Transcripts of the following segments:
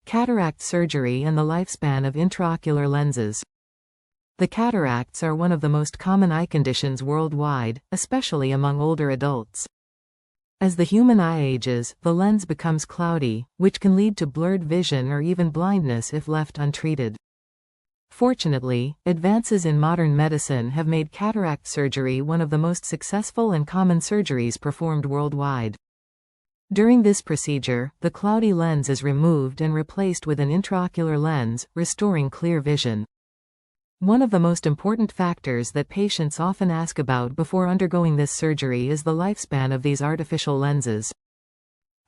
Cataract surgery and the lifespan of intraocular lenses. The cataracts are one of the most common eye conditions worldwide, especially among older adults. As the human eye ages, the lens becomes cloudy, which can lead to blurred vision or even blindness if left untreated. Fortunately, advances in modern medicine have made cataract surgery one of the most successful and common surgeries performed worldwide. During this procedure, the cloudy lens is removed and replaced with an intraocular lens, restoring clear vision. One of the most important factors that patients often ask about before undergoing this surgery is the lifespan of these artificial lenses.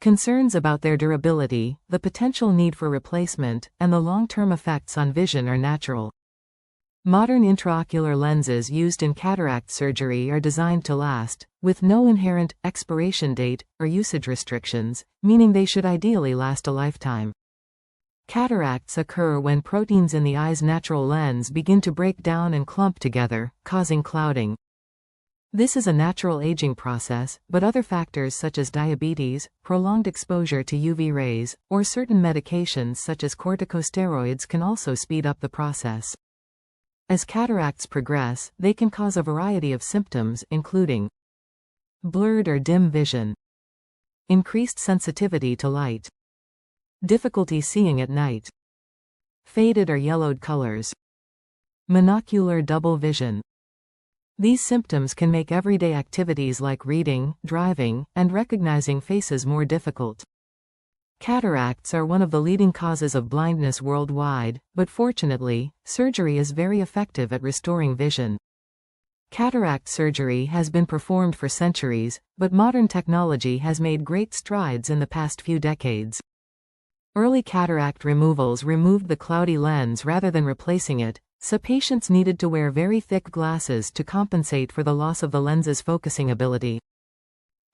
Concerns about their durability, the potential need for replacement, and the long-term effects on vision are natural. Modern intraocular lenses used in cataract surgery are designed to last, with no inherent expiration date or usage restrictions, meaning they should ideally last a lifetime. Cataracts occur when proteins in the eye's natural lens begin to break down and clump together, causing clouding. This is a natural aging process, but other factors such as diabetes, prolonged exposure to UV rays, or certain medications such as corticosteroids can also speed up the process. As cataracts progress, they can cause a variety of symptoms, including blurred or dim vision, increased sensitivity to light, difficulty seeing at night, faded or yellowed colors, monocular double vision. These symptoms can make everyday activities like reading, driving, and recognizing faces more difficult. Cataracts are one of the leading causes of blindness worldwide, but fortunately, surgery is very effective at restoring vision. Cataract surgery has been performed for centuries, but modern technology has made great strides in the past few decades. Early cataract removals removed the cloudy lens rather than replacing it, so patients needed to wear very thick glasses to compensate for the loss of the lens's focusing ability.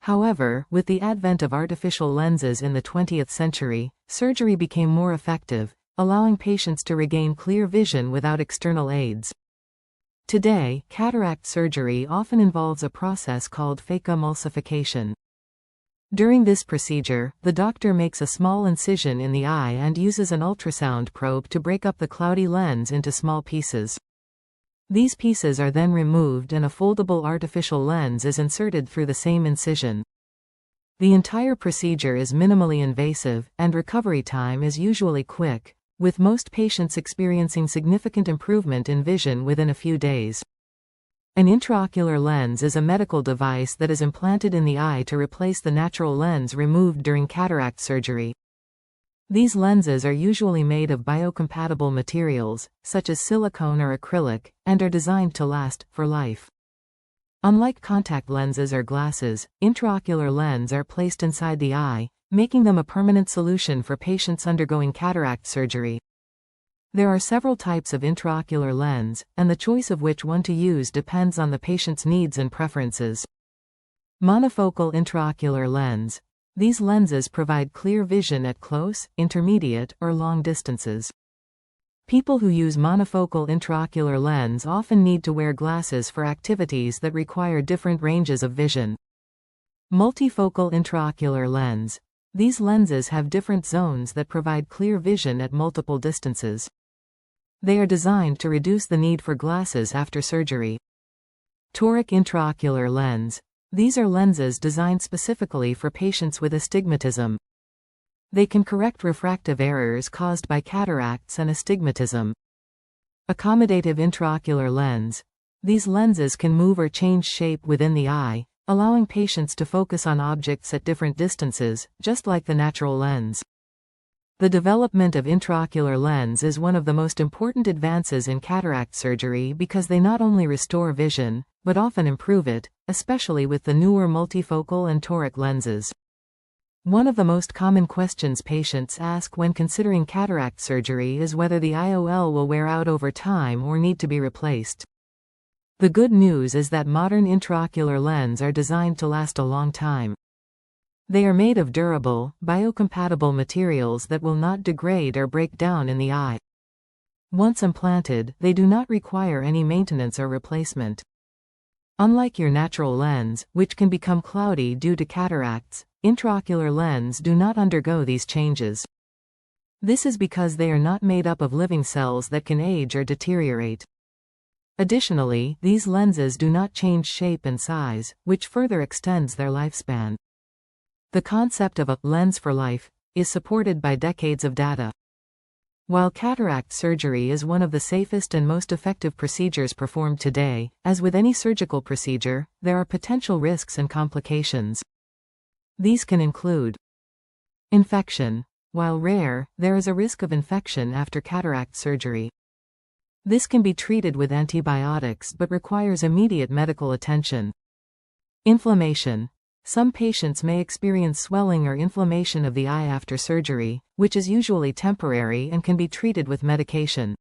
However, with the advent of artificial lenses in the 20th century, surgery became more effective, allowing patients to regain clear vision without external aids. Today, cataract surgery often involves a process called phacoemulsification. During this procedure, the doctor makes a small incision in the eye and uses an ultrasound probe to break up the cloudy lens into small pieces. These pieces are then removed and a foldable artificial lens is inserted through the same incision. The entire procedure is minimally invasive, and recovery time is usually quick, with most patients experiencing significant improvement in vision within a few days. An intraocular lens is a medical device that is implanted in the eye to replace the natural lens removed during cataract surgery. These lenses are usually made of biocompatible materials, such as silicone or acrylic, and are designed to last for life. Unlike contact lenses or glasses, intraocular lenses are placed inside the eye, making them a permanent solution for patients undergoing cataract surgery. There are several types of intraocular lens, and the choice of which one to use depends on the patient's needs and preferences. Monofocal intraocular lens. These lenses provide clear vision at close, intermediate, or long distances. People who use monofocal intraocular lens often need to wear glasses for activities that require different ranges of vision. Multifocal intraocular lens. These lenses have different zones that provide clear vision at multiple distances. They are designed to reduce the need for glasses after surgery. Toric intraocular lens. These are lenses designed specifically for patients with astigmatism. They can correct refractive errors caused by cataracts and astigmatism. Accommodative intraocular lens. These lenses can move or change shape within the eye, allowing patients to focus on objects at different distances, just like the natural lens. The development of intraocular lens is one of the most important advances in cataract surgery because they not only restore vision, but often improve it, especially with the newer multifocal and toric lenses. One of the most common questions patients ask when considering cataract surgery is whether the IOL will wear out over time or need to be replaced. The good news is that modern intraocular lenses are designed to last a long time. They are made of durable, biocompatible materials that will not degrade or break down in the eye. Once implanted, they do not require any maintenance or replacement. Unlike your natural lens, which can become cloudy due to cataracts, intraocular lenses do not undergo these changes. This is because they are not made up of living cells that can age or deteriorate. Additionally, these lenses do not change shape and size, which further extends their lifespan. The concept of a lens for life is supported by decades of data. While cataract surgery is one of the safest and most effective procedures performed today, as with any surgical procedure, there are potential risks and complications. These can include infection. While rare, there is a risk of infection after cataract surgery. This can be treated with antibiotics but requires immediate medical attention. Inflammation. Some patients may experience swelling or inflammation of the eye after surgery, which is usually temporary and can be treated with medication.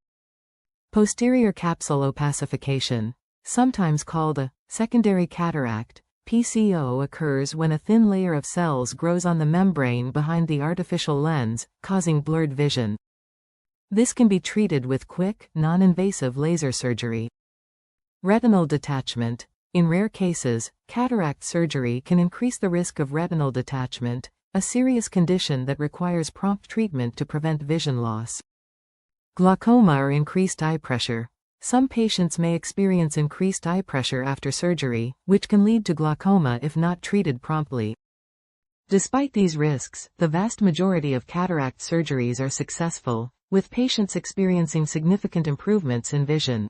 Posterior capsule opacification, sometimes called a secondary cataract, PCO, occurs when a thin layer of cells grows on the membrane behind the artificial lens, causing blurred vision. This can be treated with quick, non-invasive laser surgery. Retinal detachment. In rare cases, cataract surgery can increase the risk of retinal detachment, a serious condition that requires prompt treatment to prevent vision loss. Glaucoma or increased eye pressure. Some patients may experience increased eye pressure after surgery, which can lead to glaucoma if not treated promptly. Despite these risks, the vast majority of cataract surgeries are successful, with patients experiencing significant improvements in vision.